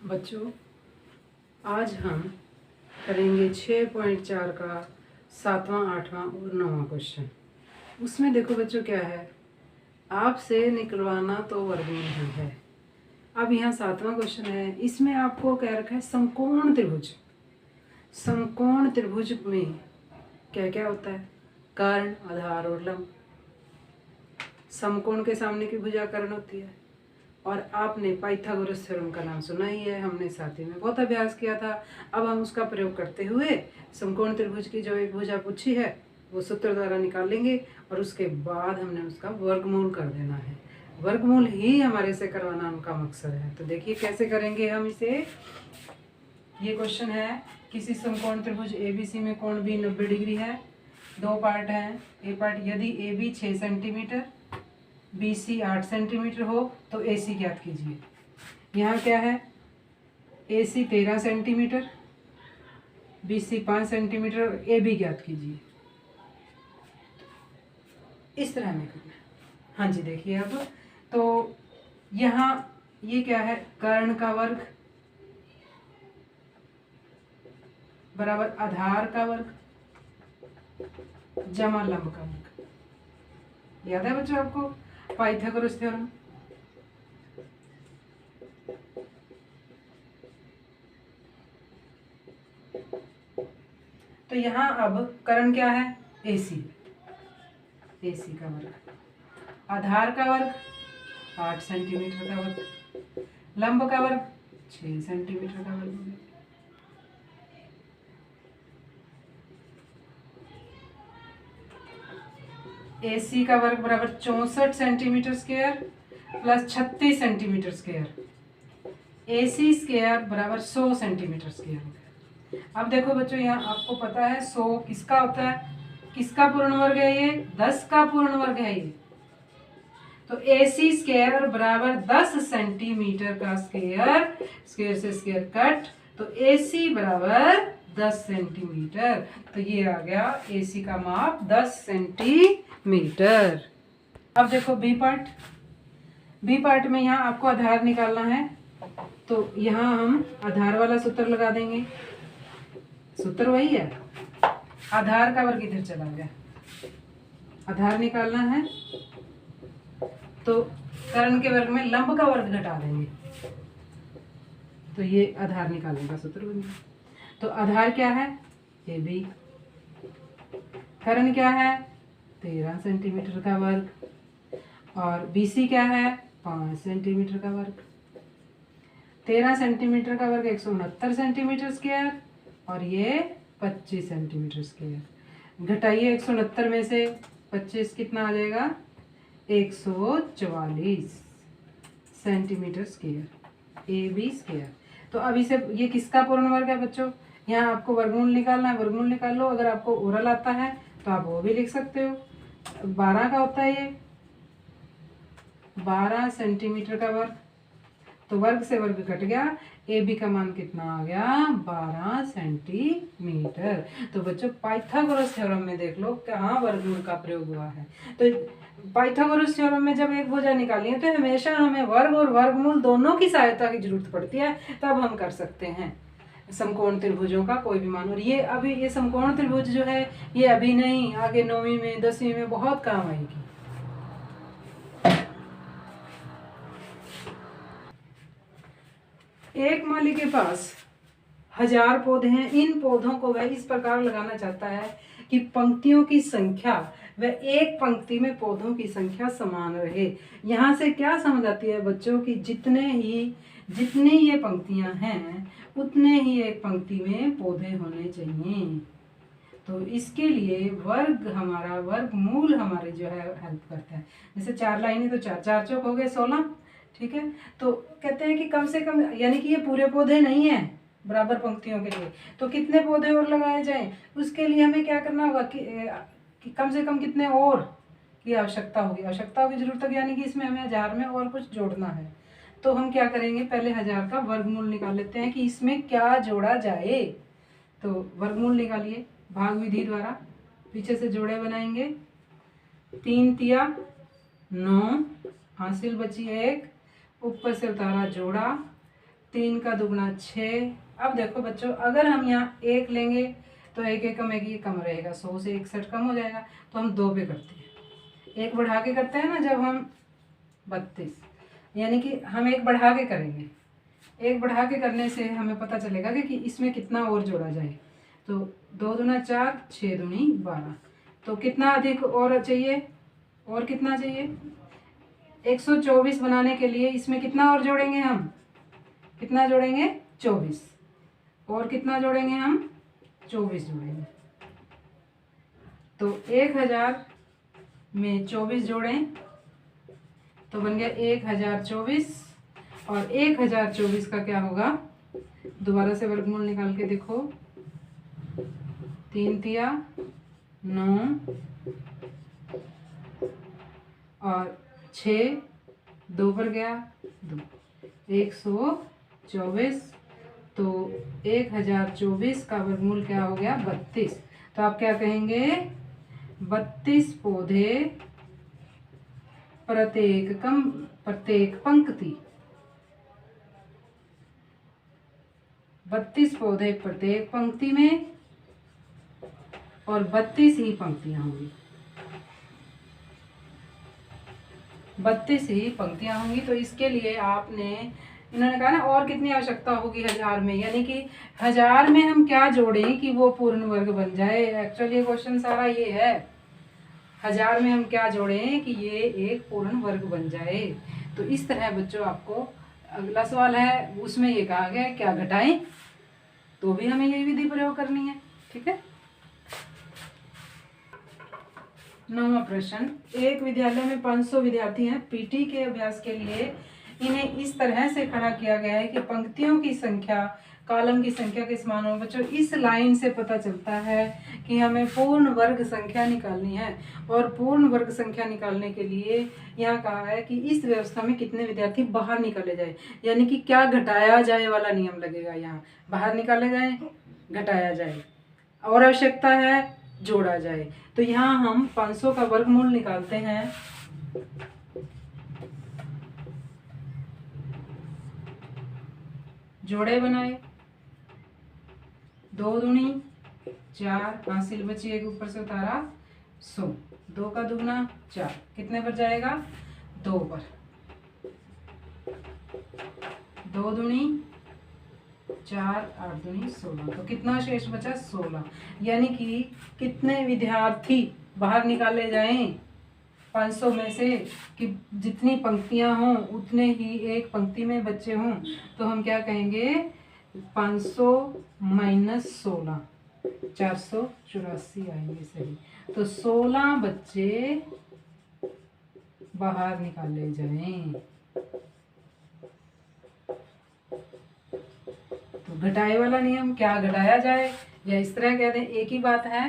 बच्चों, आज हम करेंगे 6.4 का 7वां, 8वां और 9वां क्वेश्चन। उसमें देखो बच्चों क्या है, आपसे निकलवाना तो वर्गमूल ही है। अब यहाँ 7वां क्वेश्चन है, इसमें आपको कह रखा है समकोण त्रिभुज। समकोण त्रिभुज में क्या क्या होता है? कर्ण, आधार और लंब। समकोण के सामने की भुजा कर्ण होती है। और आपने पाइथागोरस थ्योरम का नाम सुना ही है, हमने साथ ही में बहुत अभ्यास किया था। अब हम उसका प्रयोग करते हुए समकोण त्रिभुज की जो एक भुजा पूछी है वो सूत्र द्वारा निकालेंगे और उसके बाद हमने उसका वर्गमूल कर देना है। वर्गमूल ही हमारे से करवाना उनका मकसद है। तो देखिए कैसे करेंगे हम इसे। ये क्वेश्चन है, किसी समकोण त्रिभुज ABC में कोण B 90 डिग्री है। दो पार्ट हैं। ए पार्ट, यदि AB 6 सेंटीमीटर BC 8 सेंटीमीटर हो तो AC ज्ञात कीजिए। यहाँ क्या है, AC 13 सेंटीमीटर, BC 5 सेंटीमीटर और AB ज्ञात कीजिए। इस तरह हमें करना है। हाँ जी, देखिए अब तो यहाँ ये क्या है, कर्ण का वर्ग बराबर आधार का वर्ग जमा लंब का वर्ग। याद है बच्चों आपको पाइथागोरस थ्योरम? तो यहाँ अब कर्ण क्या है, AC का वर्ग, आधार का वर्ग 8 सेंटीमीटर का वर्ग, लंब का वर्ग 6 सेंटीमीटर का वर्ग। AC का वर्ग बराबर 64 centimetre square plus 36 centimetre square. AC square बराबर 100 सेंटीमीटर स्क्वायर। अब देखो बच्चों, यहाँ आपको पता है 100 किसका होता है, किसका पूर्ण वर्ग है? ये 10 का पूर्ण वर्ग है ये। तो AC स्क्वायर बराबर 10 सेंटीमीटर का स्क्वायर, स्क्वायर से स्क्वायर कट, तो AC बराबर 10 सेंटीमीटर। तो ये आ गया AC का माप 10 सेंटीमीटर। अब देखो बी पार्ट में यहाँ आपको आधार निकालना है। तो यहाँ हम आधार वाला सूत्र लगा देंगे। सूत्र वही है, आधार का वर्ग इधर चला गया। आधार निकालना है तो कर्ण के वर्ग में लंब का वर्ग घटा देंगे, तो ये आधार निकालने का सूत्र बन गया। तो आधार क्या है, AB। कर्ण क्या है, 13 सेंटीमीटर का वर्ग। और BC क्या है, 5 सेंटीमीटर का वर्ग। 13 सेंटीमीटर का वर्ग 169 सेंटीमीटर स्क्वायर और ये 25 सेंटीमीटर स्क्वायर। घटाइए 169 में से 25 कितना आ जाएगा, 144 सेंटीमीटर स्क्वायर AB स्क्वायर। तो अब इसे, ये किसका पूर्ण वर्ग है बच्चों? यहाँ आपको वर्गमूल निकालना है, वर्गमूल निकाल लो। अगर आपको ओरल आता है तो आप वो भी लिख सकते हो। 12 का होता है ये, 12 सेंटीमीटर का वर्ग। तो वर्ग से वर्ग कट गया, AB का मान कितना आ गया, 12 सेंटीमीटर। तो बच्चों पाइथागोरस थ्योरम में देख लो कहाँ वर्गमूल का प्रयोग हुआ है। तो पाइथागोरस थ्योरम में जब एक भुजा निकाली है तो हमेशा हमें वर्ग और वर्गमूल दोनों की सहायता की जरूरत पड़ती है, तब हम कर सकते हैं समकोण त्रिभुजों का कोई भी मान। और ये अभी ये समकोण त्रिभुज जो है ये अभी नहीं, आगे 9वीं में 10वीं में बहुत काम आएगी। एक माली के पास 1000 पौधे हैं। इन पौधों को वह इस प्रकार लगाना चाहता है कि पंक्तियों की संख्या व एक पंक्ति में पौधों की संख्या समान रहे। यहाँ से क्या समझ आती है बच्चों की जितनी ये पंक्तियां हैं उतने ही एक पंक्ति में पौधे होने चाहिए। तो इसके लिए वर्गमूल हमारे जो है हेल्प करता है। जैसे 4 लाइनें तो 4 4 चौक हो गए 16, ठीक है। तो कहते हैं कि कम से कम, यानी कि ये पूरे पौधे नहीं है बराबर पंक्तियों के लिए, तो कितने पौधे और लगाए जाएं, उसके लिए हमें क्या करना होगा कि कम से कम कितने और की आवश्यकता होगी जरूरत होगी, यानी कि इसमें हमें 1000 में और कुछ जोड़ना है। तो हम क्या करेंगे, पहले 1000 का वर्गमूल निकाल लेते हैं कि इसमें क्या जोड़ा जाए। तो वर्गमूल निकालिए भाग विधि द्वारा, पीछे से जोड़े बनाएंगे। 3 तिया 9, हासिल बची 1, ऊपर से उतारा जोड़ा, 3 का दुगना 6। अब देखो बच्चों, अगर हम यहाँ 1 लेंगे तो 1 एकम एक ये कम रहेगा, 100 से 61 कम हो जाएगा, तो हम 2 पे करते हैं। 1 बढ़ा के करते हैं ना जब हम 32, यानी कि हम 1 बढ़ा के करेंगे। 1 बढ़ा के करने से हमें पता चलेगा कि इसमें कितना और जोड़ा जाए। तो 2 दूना 4, 6 दूनी 12, तो कितना अधिक और चाहिए, और कितना चाहिए? 124 बनाने के लिए इसमें कितना और जोड़ेंगे हम? कितना जोड़ेंगे? 24। और कितना जोड़ेंगे हम? 24 जोड़ेंगे। तो 1000 में 24 जोड़ें तो बन गया 1024। और 1024 का क्या होगा? दोबारा से वर्गमूल निकाल के देखो। 3 तिया 9 और 6, 2 पर गया 2, 124। तो 1024 का वर्गमूल क्या हो गया? 32। तो आप क्या कहेंगे? 32 पौधे प्रत्येक पंक्ति, 32 पौधे प्रत्येक पंक्ति में, और 32 ही पंक्तियां होंगी। 32 ही पंक्तियां होंगी। तो इसके लिए आपने, इन्होंने कहा ना और कितनी आवश्यकता होगी 1000 में, यानी कि 1000 में हम क्या जोड़ें कि वो पूर्ण वर्ग बन जाए। एक्चुअली ये क्वेश्चन सारा ये है, 1000 में हम क्या जोड़ें कि ये एक पूर्ण वर्ग बन जाए। तो इस तरह बच्चों आपको अगला सवाल है, उसमें ये कहा गया क्या घटाएं, तो भी हमें यही विधि प्रयोग करनी है। ठीक है। 9वां प्रश्न, एक विद्यालय में 500 विद्यार्थी हैं। पीटी के अभ्यास के लिए इन्हें इस तरह से खड़ा किया गया है कि पंक्तियों की संख्या कॉलम की संख्या के समान हो। बच्चों, इस लाइन से पता चलता है कि हमें पूर्ण वर्ग संख्या निकालनी है। और पूर्ण वर्ग संख्या निकालने के लिए यहाँ कहा है कि इस व्यवस्था में कितने विद्यार्थी बाहर निकाले जाए, यानी कि क्या घटाया जाए वाला नियम लगेगा। यहाँ बाहर निकाले जाए, घटाया जाए, और आवश्यकता है जोड़ा जाए। तो यहाँ हम 500 का वर्गमूल निकालते हैं। जोड़े बनाए, 2 दूनी 4, हासिल बची, एक ऊपर से उतारा 100। 2 का दुगना 4, कितने पर जाएगा? 2 पर। 2 दूनी 4, 8 दूनी 16, तो कितना शेष बचा? 16। यानी कि कितने विद्यार्थी बाहर निकाले जाएं 500 में से, कि जितनी पंक्तियां हों उतने ही एक पंक्ति में बच्चे हों। तो हम क्या कहेंगे? 500 माइनस 16, 484 आएंगे सही। तो 16 बच्चे बाहर निकाले जाएं। तो घटाए वाला नियम, क्या घटाया जाए, या इस तरह कह दें, एक ही बात है।